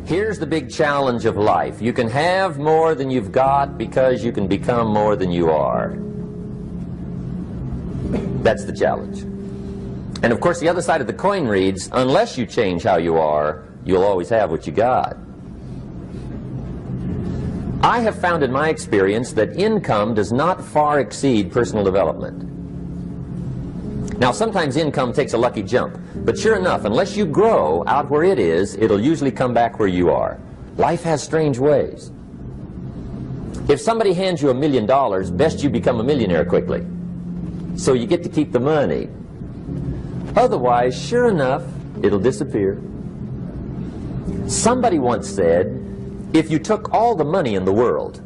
Here's the big challenge of life. You can have more than you've got because you can become more than you are. That's the challenge. And of course the other side of the coin reads, unless you change how you are, you'll always have what you got. I have found in my experience that income does not far exceed personal development. Now sometimes income takes a lucky jump, but sure enough, unless you grow out where it is, it'll usually come back where you are. Life has strange ways. If somebody hands you $1 million, best you become a millionaire quickly, so you get to keep the money. Otherwise, sure enough, it'll disappear. Somebody once said, if you took all the money in the world,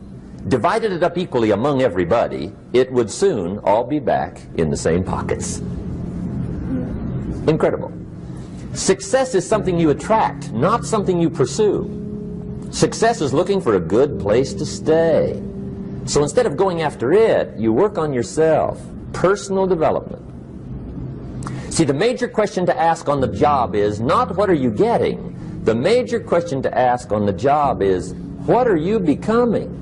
divided it up equally among everybody, it would soon all be back in the same pockets. Incredible. Success is something you attract, not something you pursue. Success is looking for a good place to stay. So instead of going after it, you work on yourself. Personal development. See, the major question to ask on the job is not what are you getting. The major question to ask on the job is what are you becoming?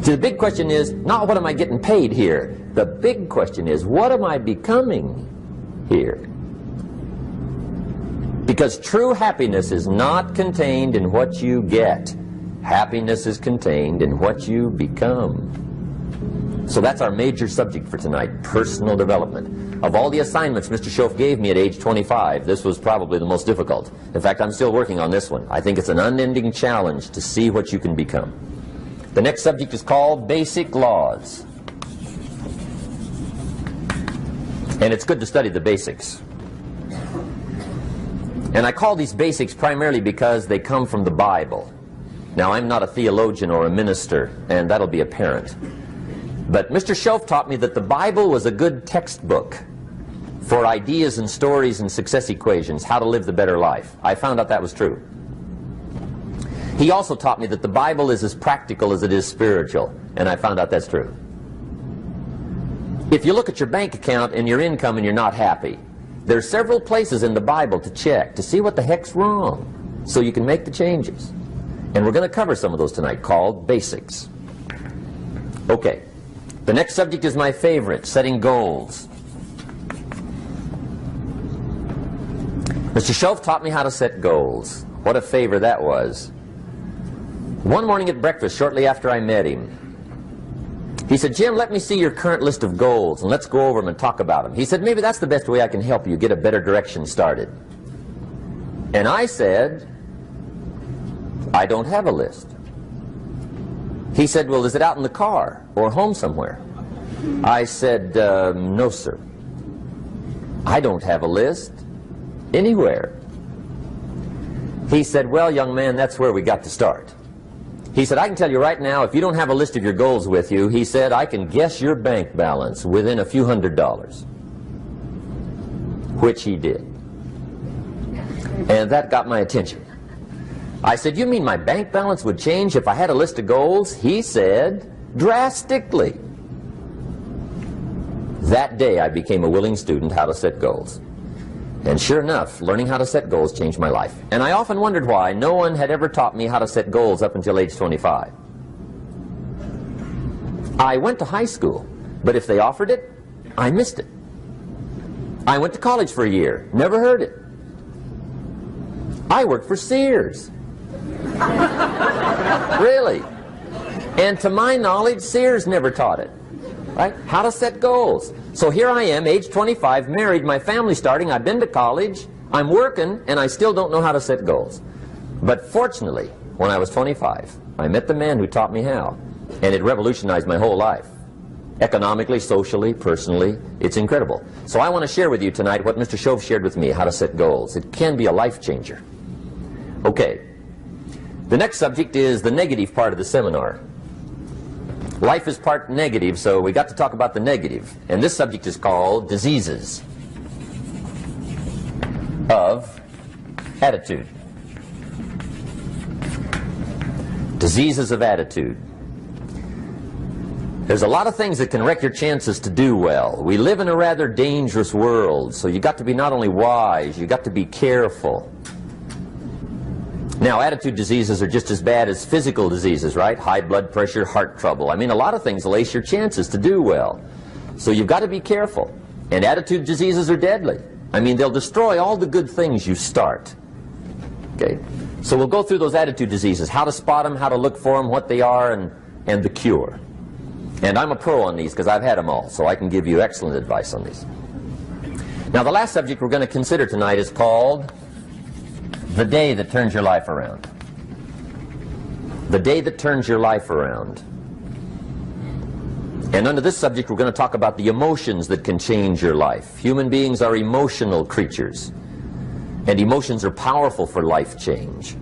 See, the big question is not what am I getting paid here. The big question is what am I becoming here? Because true happiness is not contained in what you get. Happiness is contained in what you become. So that's our major subject for tonight, personal development. Of all the assignments Mr. Schoaf gave me at age 25, this was probably the most difficult. In fact, I'm still working on this one. I think it's an unending challenge to see what you can become. The next subject is called Basic Laws. And it's good to study the basics. And I call these basics primarily because they come from the Bible. Now, I'm not a theologian or a minister, and that'll be apparent. But Mr. Schoaf taught me that the Bible was a good textbook for ideas and stories and success equations, how to live the better life. I found out that was true. He also taught me that the Bible is as practical as it is spiritual, and I found out that's true. If you look at your bank account and your income and you're not happy, there are several places in the Bible to check to see what the heck's wrong so you can make the changes. And we're going to cover some of those tonight, called basics. Okay. The next subject is my favorite, setting goals. Mr. Schoaf taught me how to set goals. What a favor that was. One morning at breakfast, shortly after I met him, he said, Jim, let me see your current list of goals, and let's go over them and talk about them. He said, maybe that's the best way I can help you get a better direction started. And I said, I don't have a list. He said, well, is it out in the car or home somewhere? I said, no, sir. I don't have a list anywhere. He said, well, young man, that's where we got to start. He said, I can tell you right now, if you don't have a list of your goals with you, he said, I can guess your bank balance within a few $100s. Which he did. And that got my attention. I said, you mean my bank balance would change if I had a list of goals? He said, drastically. That day I became a willing student how to set goals. And sure enough, learning how to set goals changed my life. And I often wondered why no one had ever taught me how to set goals up until age 25. I went to high school, but if they offered it, I missed it. I went to college for a year, never heard it. I worked for Sears. Really. And to my knowledge, Sears never taught it. Right? How to set goals. So here I am, age 25, married, my family's starting, I've been to college, I'm working, and I still don't know how to set goals. But fortunately, when I was 25, I met the man who taught me how, and it revolutionized my whole life. Economically, socially, personally, it's incredible. So I want to share with you tonight what Mr. Schoaf shared with me, how to set goals. It can be a life changer. Okay. The next subject is the negative part of the seminar. Life is part negative, so we got to talk about the negative. And this subject is called diseases of attitude. Diseases of attitude. There's a lot of things that can wreck your chances to do well. We live in a rather dangerous world, so you got to be not only wise, you got to be careful. Now, attitude diseases are just as bad as physical diseases, right? High blood pressure, heart trouble. I mean, a lot of things will ace your chances to do well. So you've got to be careful. And attitude diseases are deadly. I mean, they'll destroy all the good things you start. Okay? So we'll go through those attitude diseases, how to spot them, how to look for them, what they are, and the cure. And I'm a pro on these because I've had them all, so I can give you excellent advice on these. Now, the last subject we're going to consider tonight is called the day that turns your life around. The day that turns your life around. And under this subject, we're going to talk about the emotions that can change your life. Human beings are emotional creatures, and emotions are powerful for life change.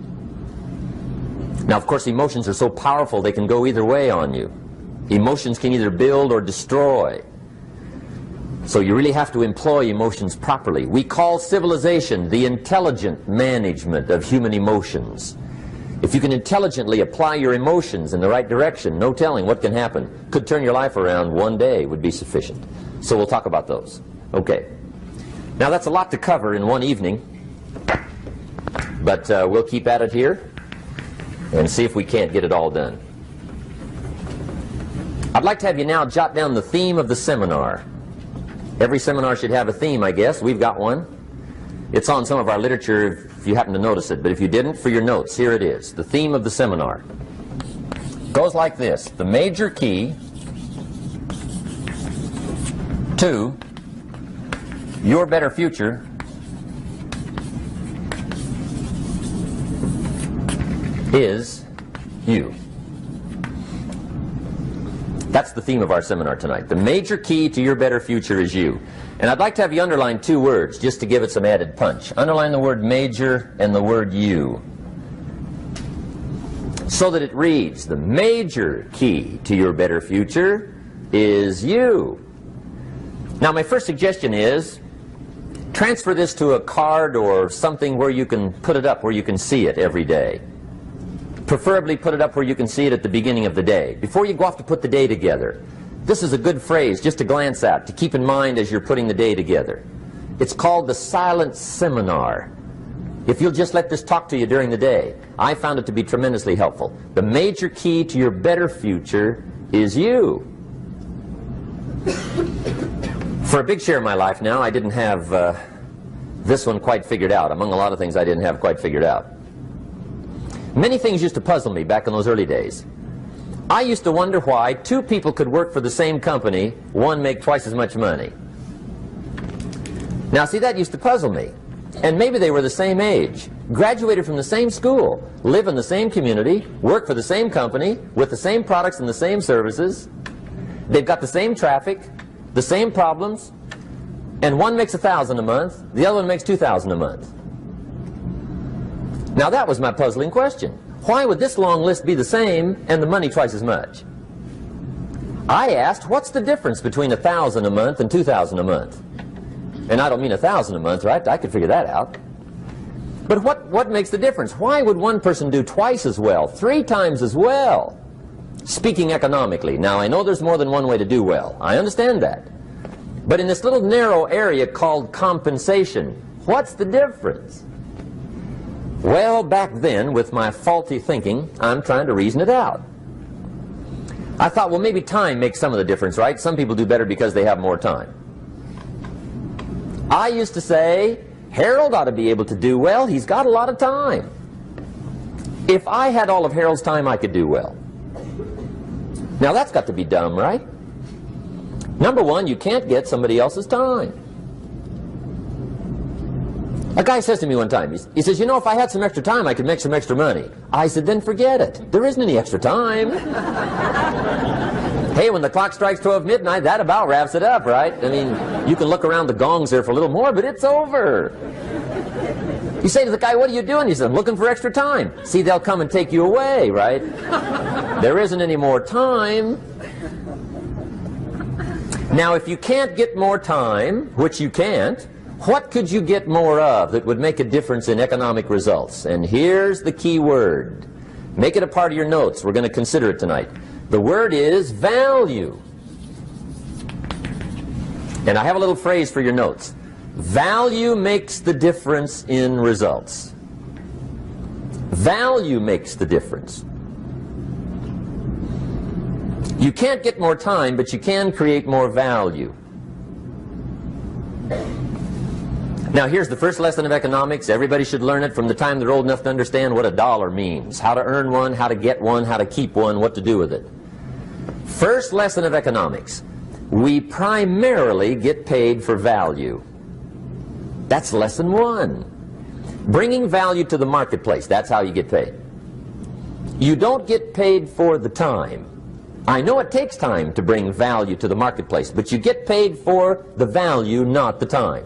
Now, of course, emotions are so powerful they can go either way on you. Emotions can either build or destroy. So you really have to employ emotions properly. We call civilization the intelligent management of human emotions. If you can intelligently apply your emotions in the right direction, no telling what can happen. Could turn your life around one day would be sufficient. So we'll talk about those. Okay. Now that's a lot to cover in one evening, but we'll keep at it here and see if we can't get it all done. I'd like to have you now jot down the theme of the seminar. Every seminar should have a theme, I guess. We've got one. It's on some of our literature if you happen to notice it, but if you didn't, for your notes, here it is. The theme of the seminar goes like this: the major key to your better future is you. That's the theme of our seminar tonight. The major key to your better future is you. And I'd like to have you underline two words just to give it some added punch. Underline the word major and the word you, so that it reads, the major key to your better future is you. Now, my first suggestion is transfer this to a card or something where you can put it up, where you can see it every day. Preferably put it up where you can see it at the beginning of the day, before you go off to put the day together. This is a good phrase just to glance at, to keep in mind as you're putting the day together. It's called the silent seminar. If you'll just let this talk to you during the day, I found it to be tremendously helpful. The major key to your better future is you. For a big share of my life now, I didn't have this one quite figured out. Among a lot of things I didn't have quite figured out. Many things used to puzzle me back in those early days. I used to wonder why two people could work for the same company, one make twice as much money. Now, see, that used to puzzle me. And maybe they were the same age, graduated from the same school, live in the same community, work for the same company, with the same products and the same services. They've got the same traffic, the same problems, and one makes $1,000 a month, the other one makes $2,000 a month. Now that was my puzzling question. Why would this long list be the same and the money twice as much? I asked, what's the difference between $1,000 a month and $2,000 a month? And I don't mean $1,000 a month, right? I could figure that out. But what makes the difference? Why would one person do twice as well, 3 times as well? Speaking economically. Now, I know there's more than one way to do well. I understand that. But in this little narrow area called compensation, what's the difference? Well, back then, with my faulty thinking, I'm trying to reason it out. I thought, well, maybe time makes some of the difference, right? Some people do better because they have more time. I used to say, Harold ought to be able to do well. He's got a lot of time. If I had all of Harold's time, I could do well. Now, that's got to be dumb, right? Number one, you can't get somebody else's time. A guy says to me one time, he says, you know, if I had some extra time, I could make some extra money. I said, then forget it. There isn't any extra time. Hey, when the clock strikes 12 midnight, that about wraps it up, right? I mean, you can look around the gongs there for a little more, but it's over. You say to the guy, what are you doing? He says, I'm looking for extra time. See, they'll come and take you away, right? There isn't any more time. Now, if you can't get more time, which you can't, what could you get more of that would make a difference in economic results? And here's the key word. Make it a part of your notes. We're going to consider it tonight. The word is value. And I have a little phrase for your notes. Value makes the difference in results. Value makes the difference. You can't get more time, but you can create more value. Now here's the first lesson of economics. Everybody should learn it from the time they're old enough to understand what a dollar means, how to earn one, how to get one, how to keep one, what to do with it. First lesson of economics. We primarily get paid for value. That's lesson one. Bringing value to the marketplace, that's how you get paid. You don't get paid for the time. I know it takes time to bring value to the marketplace, but you get paid for the value, not the time.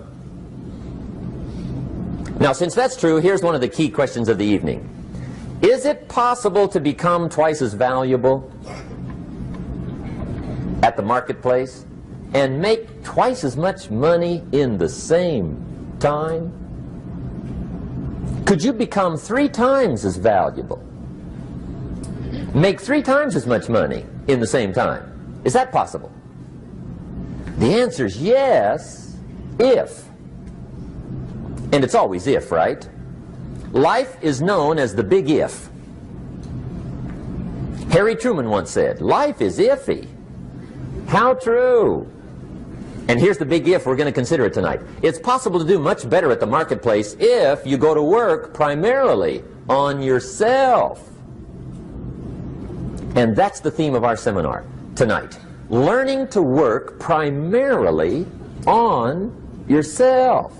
Now, since that's true, here's one of the key questions of the evening. Is it possible to become twice as valuable at the marketplace and make twice as much money in the same time? Could you become 3 times as valuable? Make 3 times as much money in the same time? Is that possible? The answer is yes, if. And it's always if, right? Life is known as the big if. Harry Truman once said, life is iffy. How true. And here's the big if we're going to consider it tonight. It's possible to do much better at the marketplace if you go to work primarily on yourself. And that's the theme of our seminar tonight. Learning to work primarily on yourself.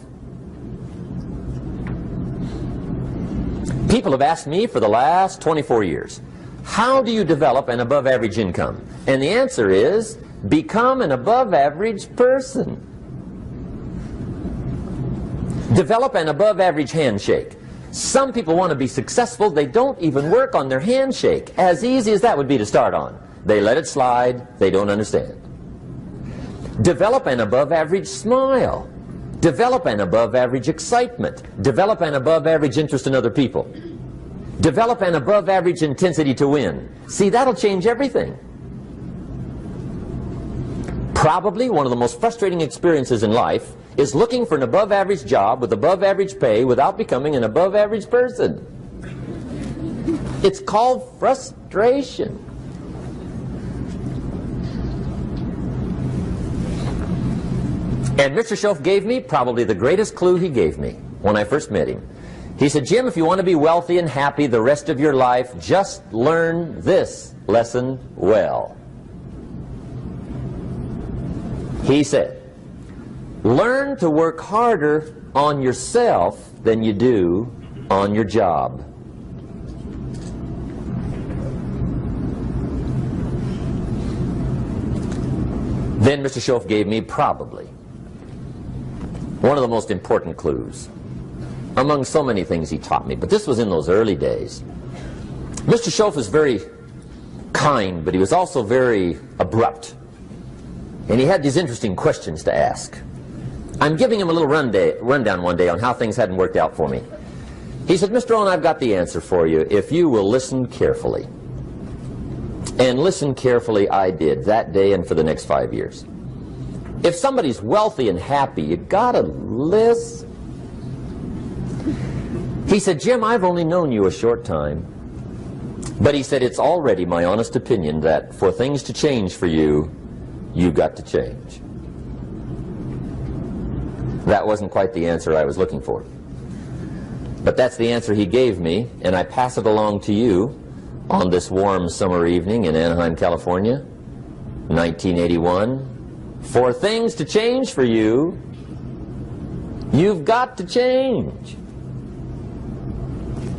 People have asked me for the last 24 years, how do you develop an above-average income? And the answer is, become an above-average person. Develop an above-average handshake. Some people want to be successful, they don't even work on their handshake. As easy as that would be to start on. They let it slide, they don't understand. Develop an above-average smile. Develop an above-average excitement. Develop an above-average interest in other people. Develop an above-average intensity to win. See, that'll change everything. Probably one of the most frustrating experiences in life is looking for an above-average job with above-average pay without becoming an above-average person. It's called frustration. And Mr. Schoaf gave me probably the greatest clue he gave me when I first met him. He said, Jim, if you want to be wealthy and happy the rest of your life, just learn this lesson well. He said, learn to work harder on yourself than you do on your job. Then Mr. Schoaf gave me probably one of the most important clues among so many things he taught me, but this was in those early days. Mr. Schoaf was very kind, but he was also very abrupt. And he had these interesting questions to ask. I'm giving him a little rundown one day on how things hadn't worked out for me. He said, Mr. Rohn, I've got the answer for you if you will listen carefully. And listen carefully I did that day and for the next 5 years. If somebody's wealthy and happy, you gotta listen. He said, Jim, I've only known you a short time. But he said, it's already my honest opinion that for things to change for you, you've got to change. That wasn't quite the answer I was looking for. But that's the answer he gave me, and I pass it along to you on this warm summer evening in Anaheim, California, 1981. For things to change for you, you've got to change.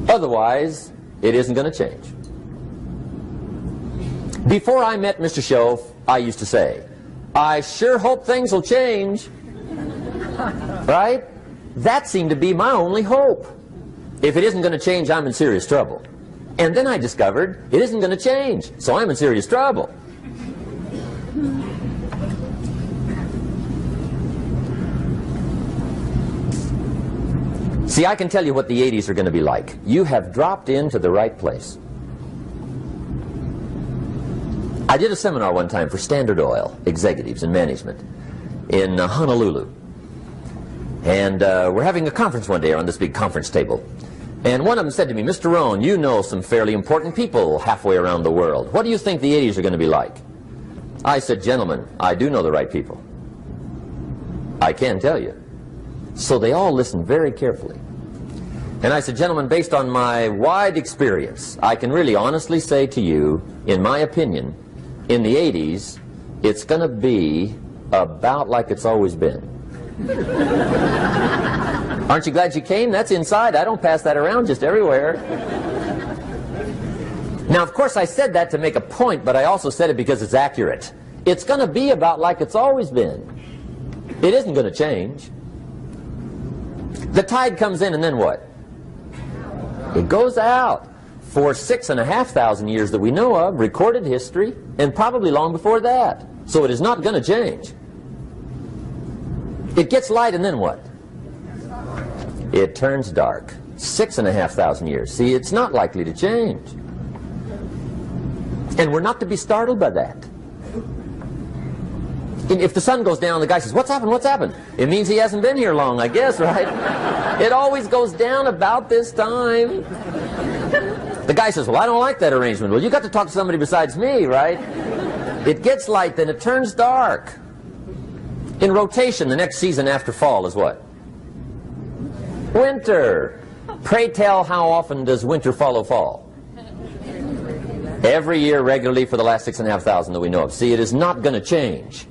Otherwise, it isn't going to change. Before I met Mr. Schoaf, I used to say, I sure hope things will change. Right? That seemed to be my only hope. If it isn't going to change, I'm in serious trouble. And then I discovered it isn't going to change, so I'm in serious trouble. See, I can tell you what the 80s are going to be like. You have dropped into the right place. I did a seminar one time for Standard Oil executives and management in Honolulu. And we're having a conference one day on this big conference table. And one of them said to me, Mr. Rohn, you know some fairly important people halfway around the world. What do you think the 80s are going to be like? I said, gentlemen, I do know the right people. I can tell you. So they all listened very carefully. And I said, gentlemen, based on my wide experience, I can really honestly say to you, in my opinion, in the 80s, it's going to be about like it's always been. Aren't you glad you came? That's inside. I don't pass that around just everywhere. Now, of course, I said that to make a point, but I also said it because it's accurate. It's going to be about like it's always been. It isn't going to change. The tide comes in, and then what? It goes out. For 6,500 years that we know of, recorded history, and probably long before that. So it is not going to change. It gets light, and then what? It turns dark. 6,500 years. See, it's not likely to change. And we're not to be startled by that. If the sun goes down, the guy says, what's happened, what's happened? It means he hasn't been here long, I guess, right? It always goes down about this time. The guy says, well, I don't like that arrangement. Well, you got to talk to somebody besides me, right? It gets light, then it turns dark. In rotation, the next season after fall is what? Winter. Pray tell, how often does winter follow fall? Every year regularly for the last 6,500 that we know of. See, it is not going to change.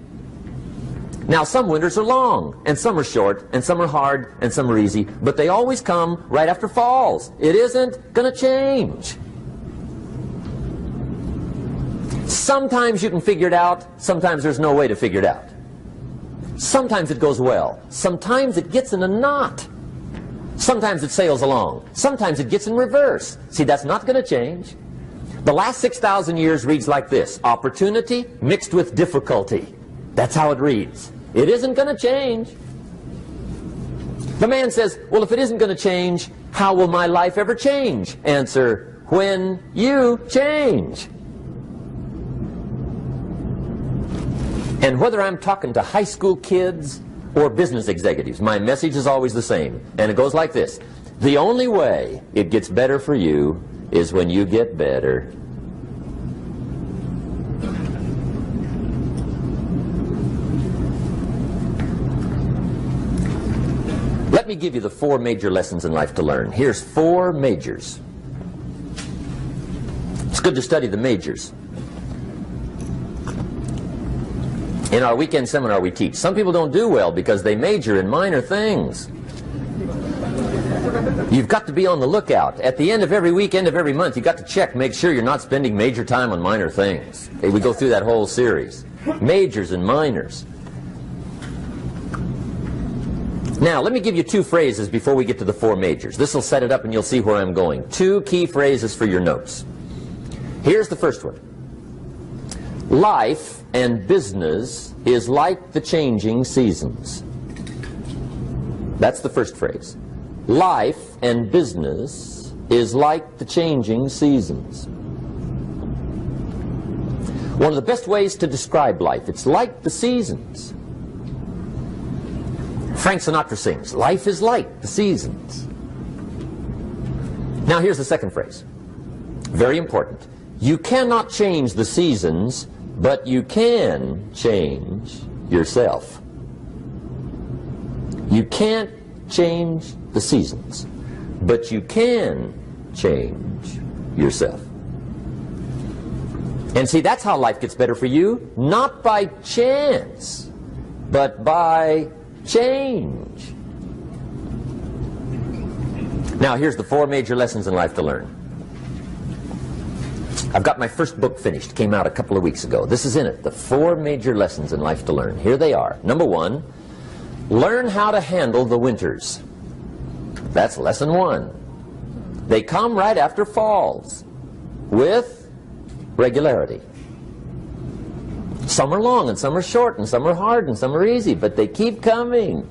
Now, some winters are long, and some are short, and some are hard, and some are easy, but they always come right after falls. It isn't going to change. Sometimes you can figure it out, sometimes there's no way to figure it out. Sometimes it goes well, sometimes it gets in a knot. Sometimes it sails along, sometimes it gets in reverse. See, that's not going to change. The last 6,000 years reads like this: opportunity mixed with difficulty. That's how it reads. It isn't going to change. The man says, well, if it isn't going to change, how will my life ever change? Answer, when you change. And whether I'm talking to high school kids or business executives, my message is always the same. And it goes like this: the only way it gets better for you is when you get better. Let me give you the 4 major lessons in life to learn. Here's 4 majors. It's good to study the majors. In our weekend seminar we teach, some people don't do well because they major in minor things. You've got to be on the lookout. At the end of every week, end of every month, you've got to check, make sure you're not spending major time on minor things. We go through that whole series. Majors and minors. Now, let me give you 2 phrases before we get to the 4 majors. This will set it up and you'll see where I'm going. 2 key phrases for your notes. Here's the first one. Life and business is like the changing seasons. That's the first phrase. Life and business is like the changing seasons. One of the best ways to describe life, it's like the seasons. Frank Sinatra sings, life is like the seasons. Now here's the second phrase. Very important. You cannot change the seasons, but you can change yourself. You can't change the seasons, but you can change yourself. And see, that's how life gets better for you, not by chance, but by change. Now, here's the 4 major lessons in life to learn. I've got my first book finished, came out a couple of weeks ago. This is in it, the 4 major lessons in life to learn. Here they are. Number 1, learn how to handle the winters. That's lesson 1. They come right after falls, with regularity. Some are long, and some are short, and some are hard, and some are easy, but they keep coming.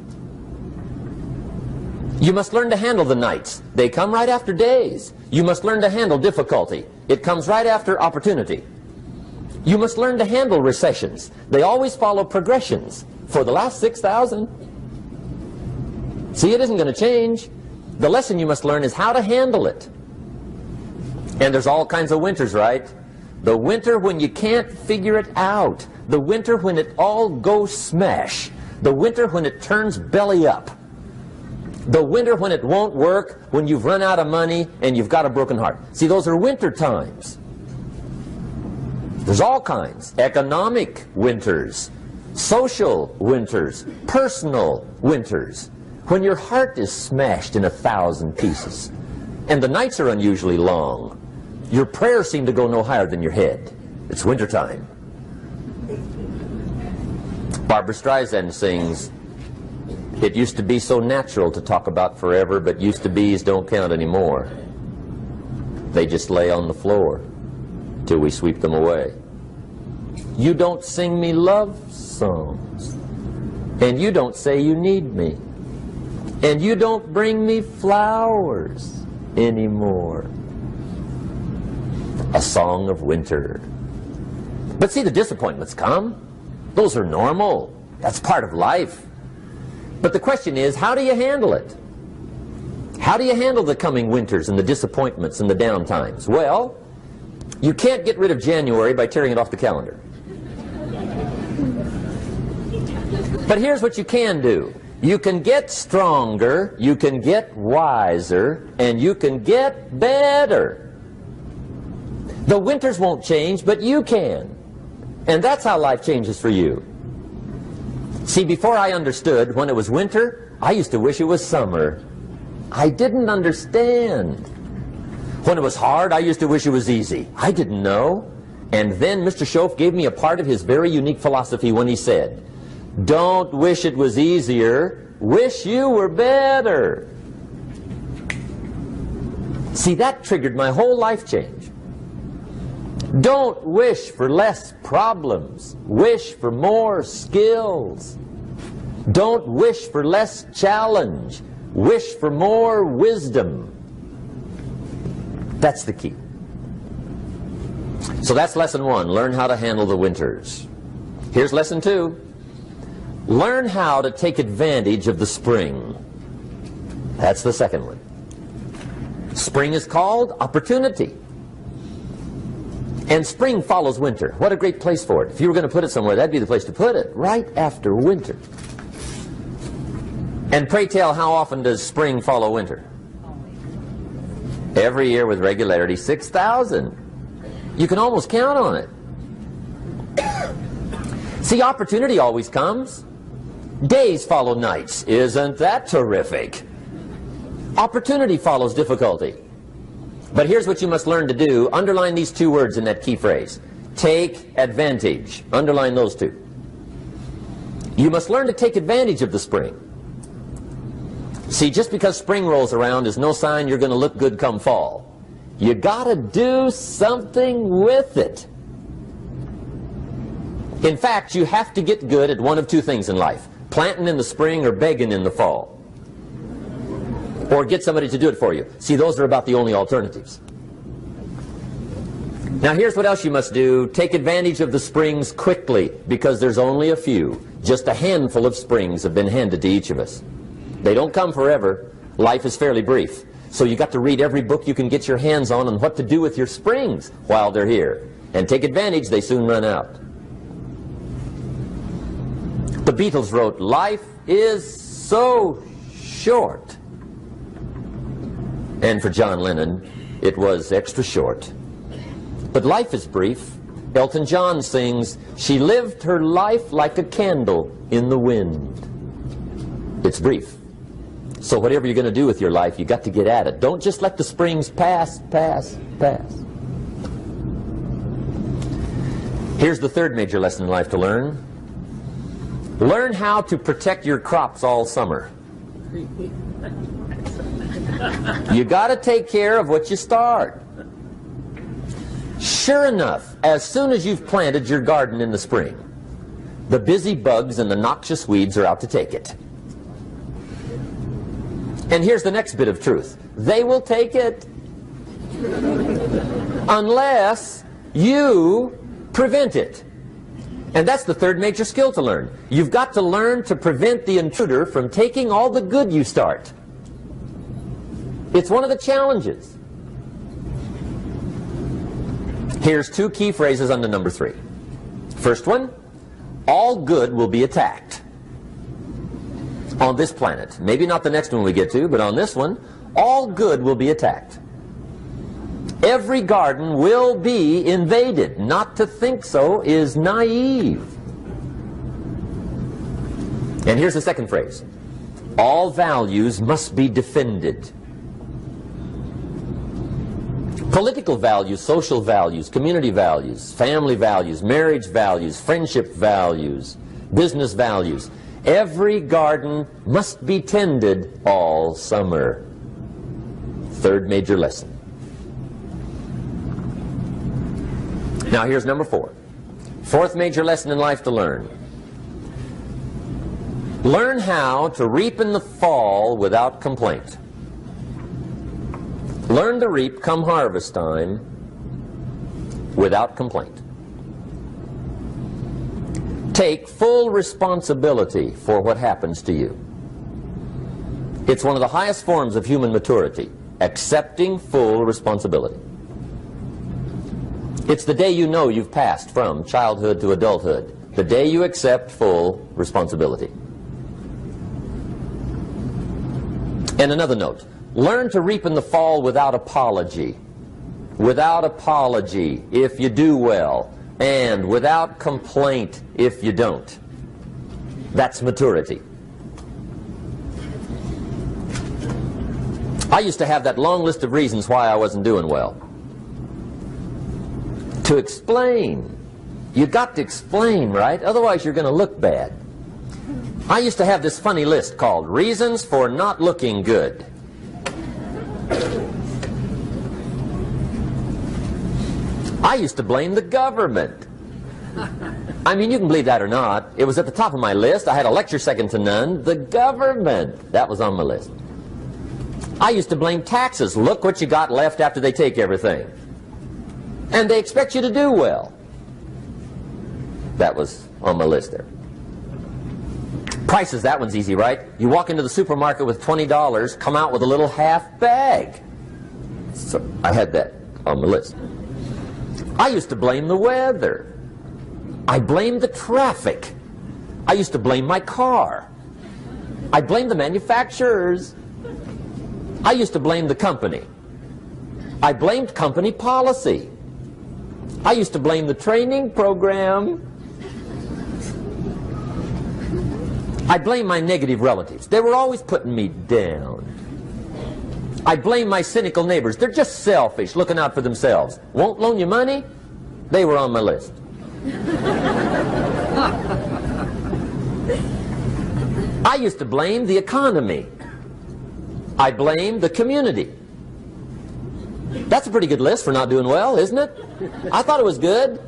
You must learn to handle the nights. They come right after days. You must learn to handle difficulty. It comes right after opportunity. You must learn to handle recessions. They always follow progressions. For the last 6,000. See, it isn't going to change. The lesson you must learn is how to handle it. And there's all kinds of winters, right? The winter when you can't figure it out. The winter when it all goes smash. The winter when it turns belly up. The winter when it won't work, when you've run out of money and you've got a broken heart. See, those are winter times. There's all kinds. Economic winters, social winters, personal winters. When your heart is smashed in 1,000 pieces and the nights are unusually long, your prayers seem to go no higher than your head. It's wintertime. Barbra Streisand sings, "It used to be so natural to talk about forever, but used to be's don't count anymore. They just lay on the floor till we sweep them away. You don't sing me love songs, and you don't say you need me, and you don't bring me flowers anymore." A song of winter. But see, the disappointments come. Those are normal. That's part of life. But the question is, how do you handle it? How do you handle the coming winters and the disappointments and the downtimes? Well, you can't get rid of January by tearing it off the calendar. But here's what you can do. You can get stronger, you can get wiser, and you can get better. The winters won't change, but you can. And that's how life changes for you. See, before I understood, when it was winter, I used to wish it was summer. I didn't understand. When it was hard, I used to wish it was easy. I didn't know. And then Mr. Schoaf gave me a part of his very unique philosophy when he said, "Don't wish it was easier, wish you were better." See, that triggered my whole life change. Don't wish for less problems, wish for more skills. Don't wish for less challenge, wish for more wisdom. That's the key. So that's lesson one, learn how to handle the winters. Here's lesson two, learn how to take advantage of the spring. That's the second one. Spring is called opportunity. And spring follows winter. What a great place for it. If you were going to put it somewhere, that'd be the place to put it, right after winter. And pray tell, how often does spring follow winter? Every year with regularity, 6,000. You can almost count on it. See, opportunity always comes. Days follow nights. Isn't that terrific? Opportunity follows difficulty. But here's what you must learn to do. Underline these two words in that key phrase. Take advantage. Underline those two. You must learn to take advantage of the spring. See, just because spring rolls around is no sign you're going to look good come fall. You got to do something with it. In fact, you have to get good at one of two things in life. Planting in the spring or begging in the fall. Or get somebody to do it for you. See, those are about the only alternatives. Now here's what else you must do. Take advantage of the springs quickly, because there's only a few. Just a handful of springs have been handed to each of us. They don't come forever. Life is fairly brief. So you got to read every book you can get your hands on what to do with your springs while they're here. And take advantage, they soon run out. The Beatles wrote, "Life is so short." And for John Lennon, it was extra short. But life is brief. Elton John sings, "She lived her life like a candle in the wind." It's brief. So whatever you're going to do with your life, you got to get at it. Don't just let the springs pass. Here's the third major lesson in life to learn. Learn how to protect your crops all summer. You got to take care of what you start. Sure enough, as soon as you've planted your garden in the spring, the busy bugs and the noxious weeds are out to take it. And here's the next bit of truth. They will take it unless you prevent it. And that's the third major skill to learn. You've got to learn to prevent the intruder from taking all the good you start. It's one of the challenges. Here's two key phrases under number 3. First one, all good will be attacked on this planet. Maybe not the next one we get to, but on this one, all good will be attacked. Every garden will be invaded. Not to think so is naive. And here's the second phrase. All values must be defended. Political values, social values, community values, family values, marriage values, friendship values, business values. Every garden must be tended all summer. Third major lesson. Now here's number 4. Fourth major lesson in life to learn. Learn how to reap in the fall without complaint. Learn to reap come harvest time without complaint. Take full responsibility for what happens to you. It's one of the highest forms of human maturity, accepting full responsibility. It's the day you know you've passed from childhood to adulthood, the day you accept full responsibility. And another note, learn to reap in the fall without apology. Without apology if you do well, and without complaint if you don't. That's maturity. I used to have that long list of reasons why I wasn't doing well. To explain. You got to explain, right? Otherwise you're going to look bad. I used to have this funny list called Reasons for Not Looking Good. I used to blame the government. I mean, you can believe that or not. It was at the top of my list. I had a lecture second to none. The government. That was on my list. I used to blame taxes. Look what you got left after they take everything. And they expect you to do well. That was on my list there. Prices, that one's easy, right? You walk into the supermarket with $20, come out with a little half bag. So I had that on my list. I used to blame the weather. I blamed the traffic. I used to blame my car. I blamed the manufacturers. I used to blame the company. I blamed company policy. I used to blame the training program. I blame my negative relatives. They were always putting me down. I blame my cynical neighbors. They're just selfish, looking out for themselves. Won't loan you money? They were on my list. I used to blame the economy. I blamed the community. That's a pretty good list for not doing well, isn't it? I thought it was good.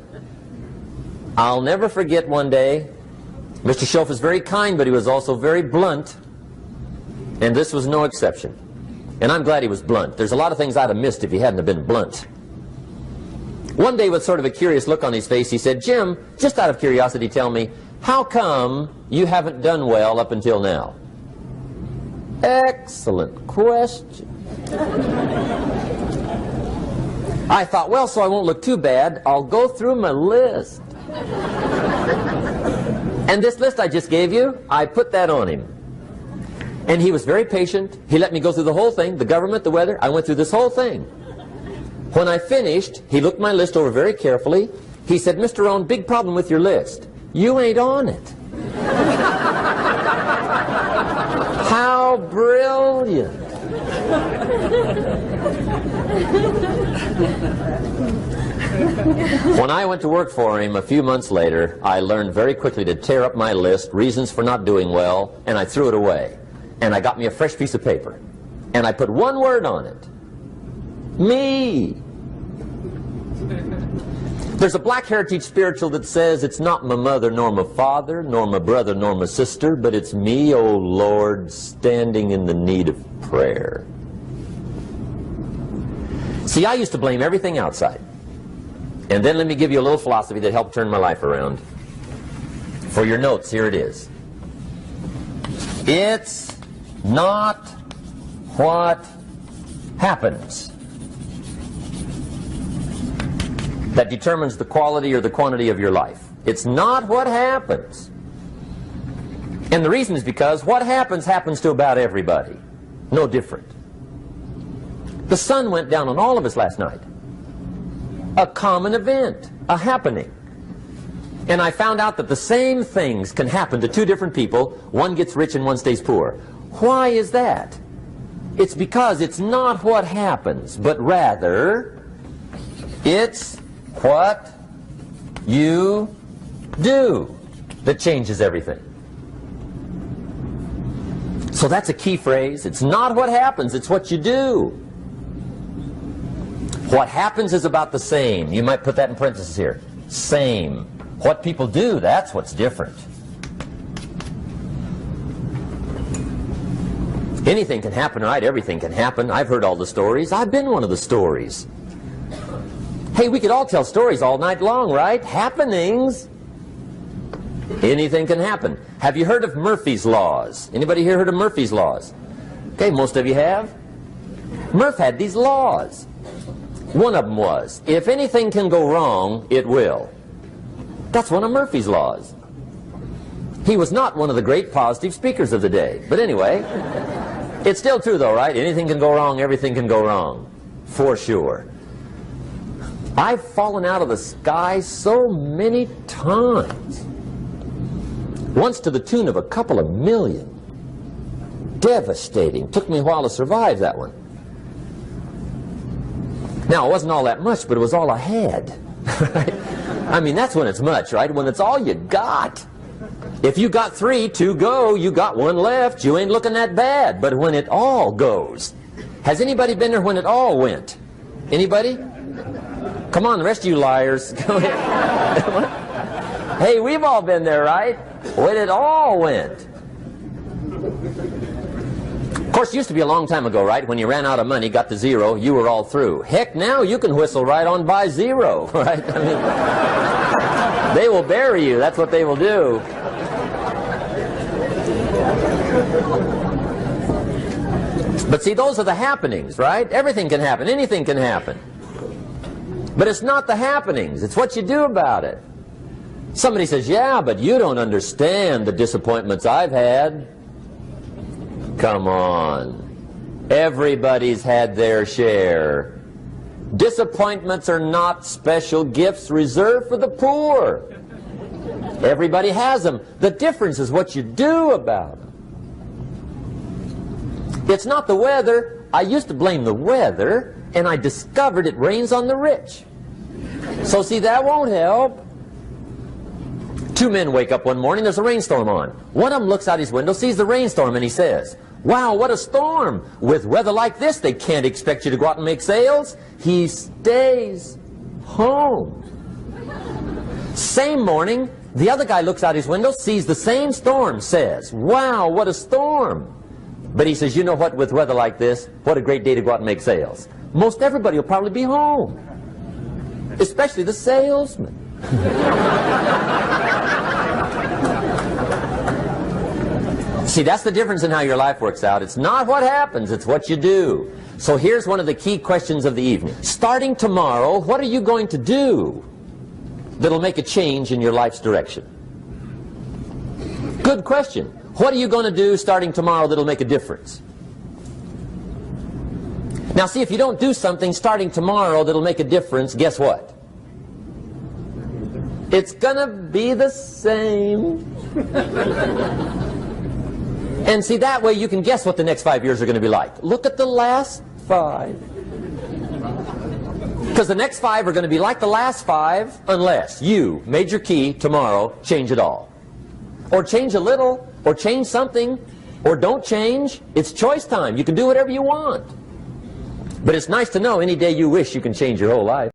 I'll never forget one day, Mr. Schoaf was very kind, but he was also very blunt, and this was no exception. And I'm glad he was blunt. There's a lot of things I'd have missed if he hadn't have been blunt. One day, with sort of a curious look on his face, he said, "Jim, just out of curiosity, tell me, how come you haven't done well up until now?" Excellent question. I thought, well, so I won't look too bad, I'll go through my list. And this list I just gave you, I put that on him. And he was very patient. He let me go through the whole thing, the government, the weather. I went through this whole thing. When I finished, he looked my list over very carefully. He said, "Mr. Rohn, big problem with your list. You ain't on it." How brilliant. When I went to work for him a few months later, I learned very quickly to tear up my list, reasons for not doing well, and I threw it away. And I got me a fresh piece of paper. And I put one word on it. Me. There's a Black Heritage spiritual that says, "It's not my mother nor my father, nor my brother nor my sister, but it's me, oh Lord, standing in the need of prayer." See, I used to blame everything outside. And then let me give you a little philosophy that helped turn my life around. For your notes, here it is. It's not what happens that determines the quality or the quantity of your life. It's not what happens. And the reason is because what happens happens to about everybody. No different. The sun went down on all of us last night. A common event, a happening. And I found out that the same things can happen to two different people. One gets rich and one stays poor. Why is that? It's because it's not what happens, but rather it's what you do that changes everything. So that's a key phrase. It's not what happens, it's what you do. What happens is about the same. You might put that in parentheses here. Same. What people do, that's what's different. Anything can happen, right? Everything can happen. I've heard all the stories. I've been one of the stories. Hey, we could all tell stories all night long, right? Happenings. Anything can happen. Have you heard of Murphy's Laws? Anybody here heard of Murphy's Laws? Okay, most of you have. Murph had these laws. One of them was, if anything can go wrong, it will. That's one of Murphy's Laws. He was not one of the great positive speakers of the day. But anyway, it's still true though, right? Anything can go wrong, everything can go wrong. For sure. I've fallen out of the sky so many times. Once to the tune of a couple of million. Devastating. Took me a while to survive that one. Now, it wasn't all that much, but it was all I had. I mean, that's when it's much, right? When it's all you got. If you got 3, 2 go, you got 1 left, you ain't looking that bad. But when it all goes, has anybody been there when it all went? Anybody? Come on, the rest of you liars. Go ahead. Hey, we've all been there, right? When it all went. Of course, it used to be a long time ago, right? When you ran out of money, got to 0, you were all through. Heck, now you can whistle right on by 0, right? I mean, they will bury you. That's what they will do. But see, those are the happenings, right? Everything can happen. Anything can happen. But it's not the happenings. It's what you do about it. Somebody says, yeah, but you don't understand the disappointments I've had. Come on. Everybody's had their share. Disappointments are not special gifts reserved for the poor. Everybody has them. The difference is what you do about them. It's not the weather. I used to blame the weather, and I discovered it rains on the rich. So see, that won't help. 2 men wake up one morning, there's a rainstorm on. One of them looks out his window, sees the rainstorm, and he says, wow, what a storm. With weather like this, they can't expect you to go out and make sales. He stays home. Same morning, the other guy looks out his window, sees the same storm, says, wow, what a storm. But he says, you know what, with weather like this, what a great day to go out and make sales. Most everybody will probably be home, especially the salesman. See, that's the difference in how your life works out. It's not what happens, it's what you do. So here's one of the key questions of the evening. Starting tomorrow, what are you going to do that'll make a change in your life's direction? Good question. What are you going to do starting tomorrow that'll make a difference? Now see, if you don't do something starting tomorrow that'll make a difference, guess what? It's gonna be the same. And see, that way you can guess what the next 5 years are going to be like. Look at the last 5. Because the next 5 are going to be like the last 5 unless you, major key, tomorrow, change it all. Or change a little, or change something, or don't change. It's choice time. You can do whatever you want. But it's nice to know any day you wish you can change your whole life.